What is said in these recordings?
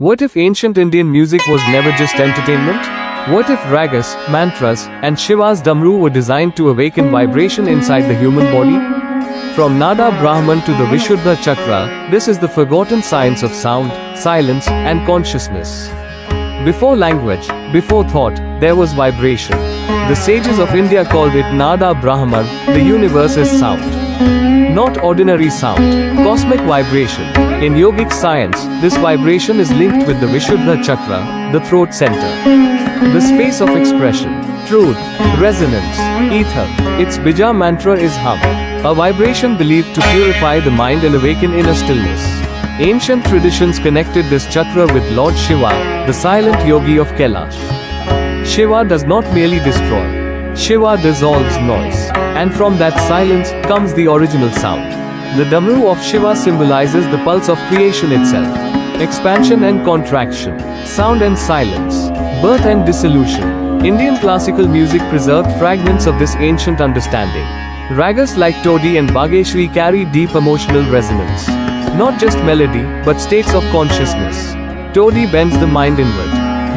What if ancient Indian music was never just entertainment? What if ragas, mantras, and Shiva's Damru were designed to awaken vibration inside the human body? From Nada Brahman to the Vishuddha Chakra, this is the forgotten science of sound, silence, and consciousness. Before language, before thought, there was vibration. The sages of India called it Nada Brahman, the universe is sound. Not ordinary sound, cosmic vibration. In yogic science, this vibration is linked with the Vishuddha Chakra, the throat center. The space of expression, truth, resonance, ether. Its bija mantra is hum, a vibration believed to purify the mind and awaken inner stillness. Ancient traditions connected this chakra with Lord Shiva, the silent yogi of Kailash. Shiva does not merely destroy, Shiva dissolves noise. And from that silence comes the original sound. The Damru of Shiva symbolizes the pulse of creation itself. Expansion and contraction, sound and silence, birth and dissolution. Indian classical music preserved fragments of this ancient understanding. Ragas like Todi and Bageshri carry deep emotional resonance. Not just melody, but states of consciousness. Todi bends the mind inward.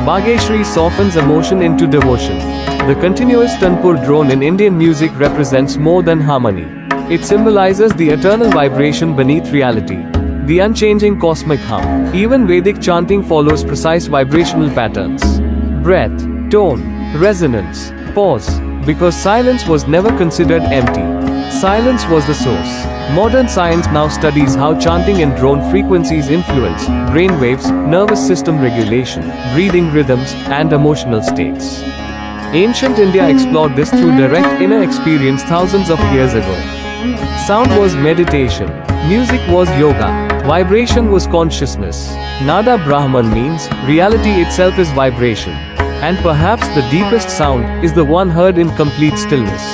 Bageshri softens emotion into devotion. The continuous tanpur drone in Indian music represents more than harmony. It symbolizes the eternal vibration beneath reality, the unchanging cosmic hum. Even Vedic chanting follows precise vibrational patterns. Breath, tone, resonance, pause. Because silence was never considered empty. Silence was the source. Modern science now studies how chanting and drone frequencies influence brain waves, nervous system regulation, breathing rhythms, and emotional states. Ancient India explored this through direct inner experience thousands of years ago. Sound was meditation, music was yoga, vibration was consciousness. Nada Brahman means reality itself is vibration. And perhaps the deepest sound is the one heard in complete stillness.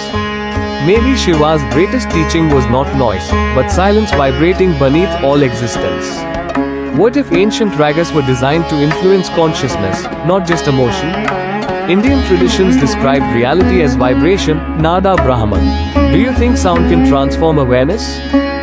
Maybe Shiva's greatest teaching was not noise, but silence vibrating beneath all existence. What if ancient ragas were designed to influence consciousness, not just emotion? Indian traditions describe reality as vibration, Nada Brahman. Do you think sound can transform awareness?